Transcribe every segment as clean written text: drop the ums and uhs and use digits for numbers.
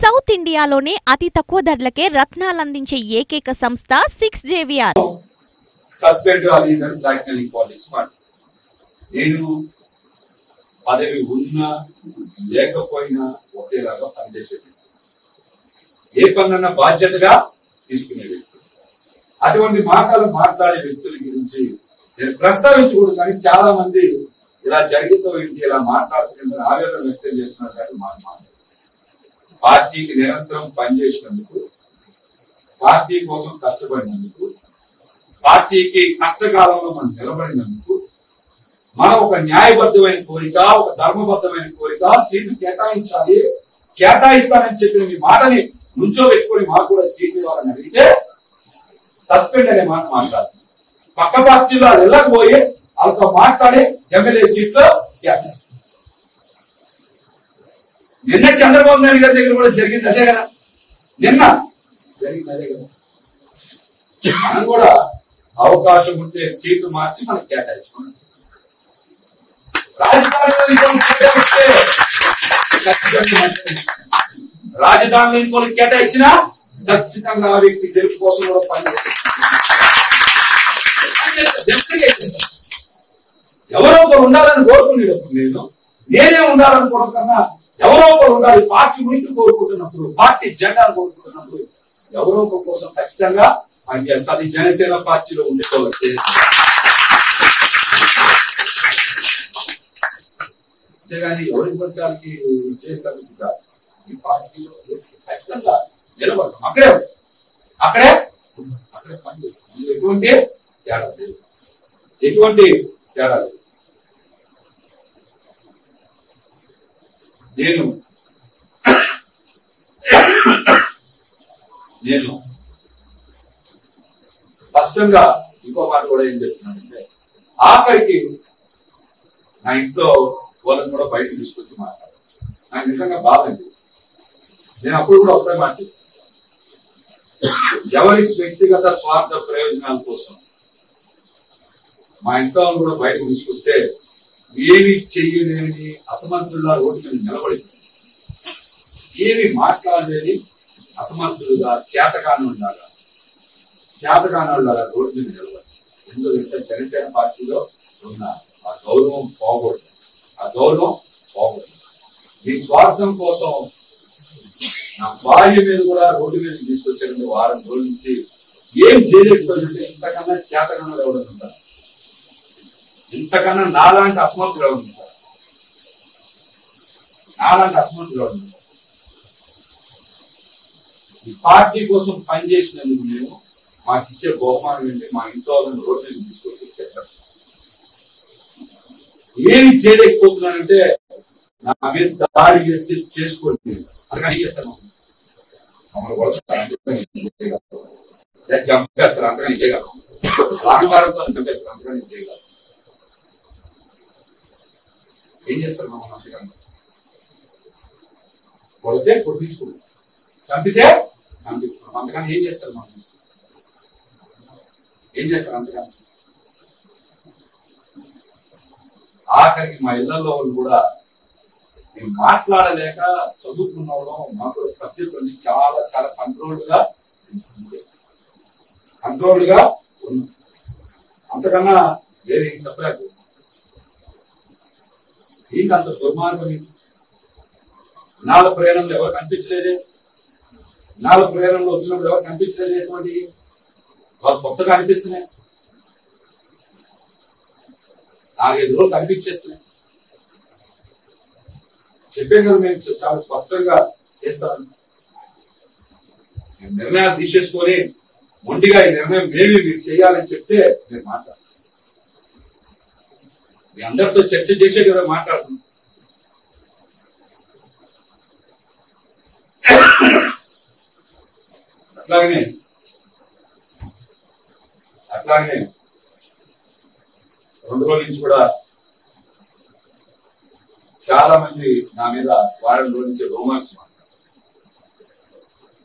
South ఇండియాలోనే అతి తక్కువ ధరలకే రత్నాలందించే ఏకైక సంస్థ 6JVR. Suspend black mailing politics నేను పదవి ఉన్నా లేకపోయినా ఒకేలాగా పనిచేసేది, ఏ పనన్నా బాధ్యతగా తీసుకునే వ్యక్తి. అటువంటి మాటలు మాట్లాడే వ్యక్తుల గురించి నేను ప్రస్తావించకూడదు, కానీ చాలా మంది ఇలా జరిగితో ఇంటి ఇలా మాట్లాడుతున్న ఆవేదన వ్యక్తం చేస్తున్నారు. కానీ పార్టీకి నిరంతరం పనిచేసినందుకు, పార్టీ కోసం కష్టపడినందుకు, పార్టీకి కష్టకాలంలో మనం నిలబడినందుకు, మనం ఒక న్యాయబద్ధమైన కోరిక, ఒక ధర్మబద్ధమైన కోరిక, సీట్లు కేటాయించాలి, కేటాయిస్తానని చెప్పిన మీ మాటని నుంచో పెట్టుకొని మాకు కూడా సీట్లు ఇవ్వాలని అడిగితే సస్పెండ్ అనే మాట మాట్లాడుతుంది. పక్క పార్టీలో అది వెళ్ళకపోయి వాళ్ళతో మాట్లాడి ఎమ్మెల్యే సీట్లో కేటాయిస్తుంది. నిన్న చంద్రబాబు నాయుడు గారి దగ్గర కూడా జరిగింది అదే కదా, నిన్న జరిగింది అదే కదా. మనం కూడా అవకాశం ఉంటే సీట్లు మార్చి మనకు కేటాయించుకున్నాం. రాజధానిలో ఇంకోటి కేటాయించినా ఖచ్చితంగా ఆ వ్యక్తి గెలుపు కోసం కూడా పనిచేస్తారు. ఎవరో ఒకరు ఉండాలని కోరుకునేటప్పుడు నేనే ఉండాలని కోరుకున్నా, ఎవరో ఒకరు ఉండాలి. పార్టీ గురించి కోరుకుంటున్నప్పుడు, పార్టీ జెండాను కోరుకుంటున్నప్పుడు ఎవరో ఒకరి కోసం ఖచ్చితంగా పనిచేస్తారు. జనసేన పార్టీలో ఉండేవాళ్ళకి అంతేగాని ఎవరి వర్గాలకి చేస్తారు ఈ పార్టీలో ఖచ్చితంగా నిలబడతాం. అక్కడే పనిచేస్తాం. ఎటువంటి తేడా లేదు, ఎటువంటి తేడా లేదు. నేను స్పష్టంగా ఇంకో మాట కూడా ఏం చెప్తున్నానంటే, ఆఖరికి నా ఇంట్లో వాళ్ళని కూడా బయటకు తీసుకొచ్చి మాట్లాడాలి. నాకు నిజంగా బాధ అనిపిస్తుంది. నేను అప్పుడు కూడా ఒకటే మాట, ఎవరి వ్యక్తిగత స్వార్థ ప్రయోజనాల కోసం మా ఇంట్లో కూడా బయటకు తీసుకొస్తే ఏమి చెయ్యలేని అసమర్థులుగా రోడ్డు మీద నిలబడింది, ఏమి మాట్లాడలేని అసమర్థులుగా చేతకానులాగా రోడ్డు మీద నిలబడి. ఎందుకంటే జనసేన పార్టీలో ఉన్న ఆ గౌరవం పోకూడదు, మీ స్వార్థం కోసం నా భార్య మీద కూడా రోడ్డు మీద తీసుకొచ్చారంటే వారం రోజుల నుంచి ఏం చేయలేకపోయిందంటే ఇంతకన్నా చేతకన్నా ఎవరు ఉంటారు, ఇంతకన్నా నాలాంటి అసమర్థులు ఎవరు ఉంటారు. ఈ పార్టీ కోసం పనిచేసినందుకు మేము మాకు ఇచ్చే బహుమానం ఏంటి, మా ఇంట్లో వాళ్ళని రోడ్డు మీద తీసుకొచ్చి చెప్పారు. ఏమి చేయలేకపోతున్నానంటే నా మీద దాడి చేస్తే చేసుకోండి అందుకని చేస్తాను, చంపేస్తారు అంతకని చేయగలం, అహంకారంతో చంపేస్తారు అంతకని చేయగలం. ఏం చేస్తారు మనం అంతకన్నా? కొడితే కొట్టించుకుంటాం, చంపితే చంపించుకున్నాం, అంతకని ఏం చేస్తారు మనం? ఏం చేస్తారు అంతకన్నా? ఆఖరికి మా ఇళ్లలో వాళ్ళు కూడా మేము మాట్లాడలేక చదువుకున్నవడం మాకు సబ్జెక్ట్ ఉంది, చాలా చాలా కంట్రోల్డ్ గా ఉంది. అంతకన్నా వేరే ఏం చెప్పలేదు. ఏంటి అంత దుర్మార్గం? నాల ప్రయాణంలో ఎవరు కనిపించలేదే, నాల ప్రయాణంలో వచ్చినప్పుడు ఎవరు కనిపించలేదు. ఎటువంటి వాళ్ళు కొత్తగా అనిపిస్తున్నాయి, 4-5 రోజులు కనిపించేస్తున్నాయి. చెప్పాను కదా, మేము చాలా స్పష్టంగా చేస్తాను. నిర్ణయాలు తీసేసుకొని మొండిగా ఈ నిర్ణయం మీరు చేయాలని చెప్తే నేను మాట్లాడతాను. మీ అందరితో చర్చ చేసే కదా మాట్లాడుతున్నాను. అట్లాగనే 2 రోజుల నుంచి కూడా చాలా మంది నా మీద వారం రోజుల నుంచి రూమర్స్ మాట్లాడారు.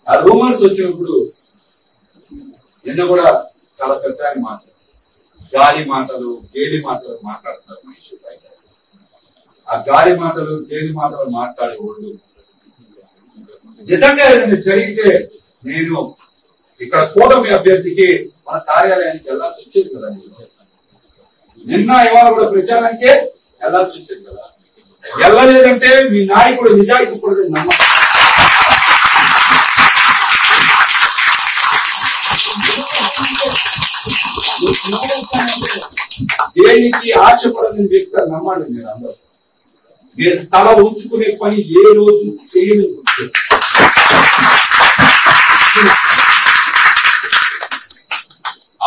ఆ రూమర్స్ వచ్చినప్పుడు నిన్న కూడా చాలా పెద్ద మాటలు, గాలి మాటలు, గేలి మాటలు మాట్లాడుతున్నారు మనిషి బయట. ఆ గాలి మాటలు, గేలి మాటలు మాట్లాడే వాళ్ళు నిజంగా ఏదైనా జరిగితే నేను ఇక్కడ కూటమి అభ్యర్థికి మన కార్యాలయానికి వెళ్లాల్సి వచ్చేది కదా. నిన్న ఇవాళ కూడా ప్రచారానికే వెళ్లాల్సి వచ్చేది కదా. వెళ్ళలేదంటే మీ నాయకుడు నిజాయితీ కూడా నమ్మకం. దేనికి ఆశపడని వ్యక్తి నమ్మండి. మీరు అందరూ మీరు తల ఉంచుకునే పని ఏ రోజు చేయలేదు.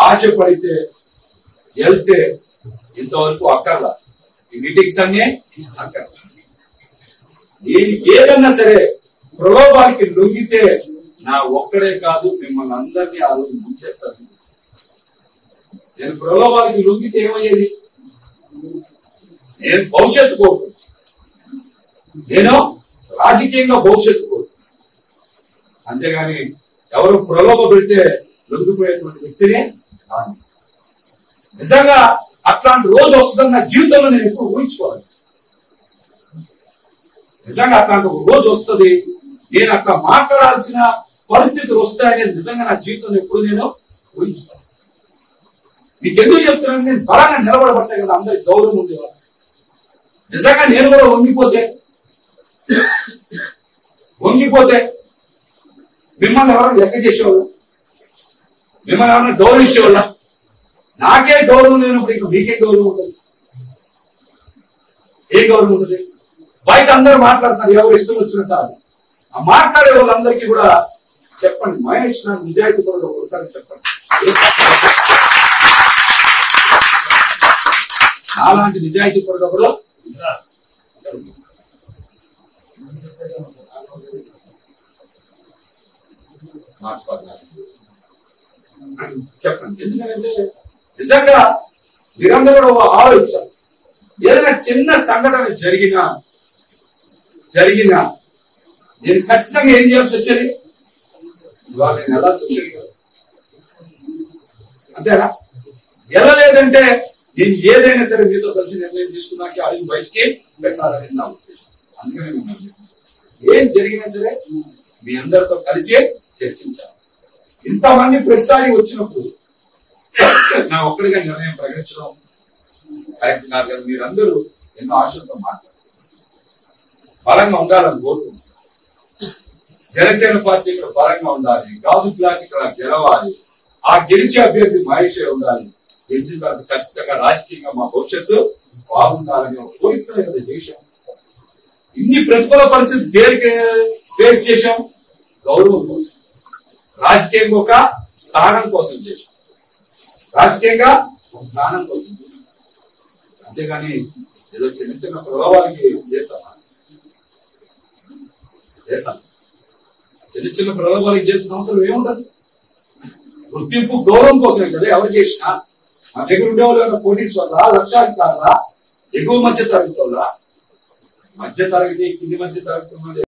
ఆశపడితే వెళ్తే ఇంతవరకు అక్కర్లా. ఈ మీటింగ్స్ అన్నీ అక్కర్లా. ఏదన్నా సరే ప్రలోభానికి లొంగితే నా ఒక్కడే కాదు మిమ్మల్ని అందరినీ ఆ రోజు ముంచేస్తాను. నేను ప్రలోభానికి లొంగితే ఏమయ్యేది? నేను భవిష్యత్తు కోరుకు, నేను రాజకీయంగా భవిష్యత్తు కోరుకు. అంతేగాని ఎవరు ప్రలోభ పెడితే లొంగిపోయేటువంటి వ్యక్తినే కాదు. నిజంగా అట్లాంటి రోజు వస్తుందని నా జీవితంలో నేను ఎప్పుడు ఊహించుకోవాలి. నిజంగా అట్లాంటి ఒక రోజు వస్తుంది, నేను అట్లా మాట్లాడాల్సిన పరిస్థితులు వస్తాయనేది నిజంగా నా జీవితంలో ఎప్పుడు నేను ఊహించుకోవాలి. మీకెందుకు చెప్తున్నాను? నేను బలంగా నిలబడబట్టాయి కదా అందరికి గౌరవం ఉండేవాళ్ళు. నిజంగా నేను కూడా వంగిపోతే మిమ్మల్ని ఎవరైనా లెక్క చేసేవాళ్ళు, మిమ్మల్ని ఎవరైనా గౌరవించేవాళ్ళ? నాకే గౌరవం లేనప్పుడు ఇంకా మీకే గౌరవం ఉంటుంది? ఏ గౌరవం ఉంటుంది? బయట అందరూ మాట్లాడుతున్నారు ఎవరు ఇష్టం వచ్చినట్టు. ఆ మాట్లాడే వాళ్ళందరికీ కూడా చెప్పండి, మహేష్ నాకు నిజాయితీ పరుడు ఒకరు చెప్పండి. అలాంటి నిజాయితీ పరుడు ఒకరు చెప్పండి. ఎందుకంటే నిజంగా మీరందరూ ఆలోచించారు. ఏదైనా చిన్న సంఘటన జరిగినా నేను ఖచ్చితంగా ఏం చేయాల్సి వచ్చేది? ఇవాళ నేను వెళ్ళాల్సి వచ్చేది కదా. అంతేనా? వెళ్ళలేదంటే నేను ఏదైనా సరే మీతో కలిసి నిర్ణయం తీసుకున్నాక అడిగి బయటికి పెట్టాలని నా ఉద్దేశం. అందుకనే మిమ్మల్ని ఏం జరిగినా సరే మీ అందరితో కలిసే చర్చించాలి. ఇంతమంది ప్రతిసారి వచ్చినప్పుడు నా ఒక్కడిగా నిర్ణయం ప్రకటించడం కరెక్ట్ కాదు కదా. మీరందరూ ఎన్నో ఆశలతో మాట్లాడారు, బలంగా ఉండాలని కోరుకుంటున్నారు. జనసేన పార్టీ ఇక్కడ బలంగా ఉండాలి, గాజు గ్లాస్ ఇక్కడ గెలవాలి, ఆ గెలిచే అభ్యర్థి మహేష్ ఉండాలి. గెలిచిన తర్వాత ఖచ్చితంగా రాజకీయంగా మా భవిష్యత్తు బాగుండాలని ఒక కోరికనే కదా చేశాం. ఇన్ని ప్రతికూల పరిస్థితి దేనికి ఫేస్ చేశాం? గౌరవం కోసం, రాజకీయంగా ఒక స్థానం కోసం చేశాం. రాజకీయంగా ఒక స్థానం కోసం చేశాం. అంతేగాని ఏదో చిన్న చిన్న ప్రలోభాలకి చేస్తాం. చిన్న ప్రలోభాలకి చేసిన అవసరం ఏముండదు. గుర్తింపు గౌరవం కోసమే కదా ఎవరు చేసినా. మా దగ్గర ఉండేవాళ్ళు పోలీసు వల్ల, లక్షాధికారుల, ఎగువ మధ్య తరగతి వల్ల, మధ్య తరగతి కింది మధ్య తరగతి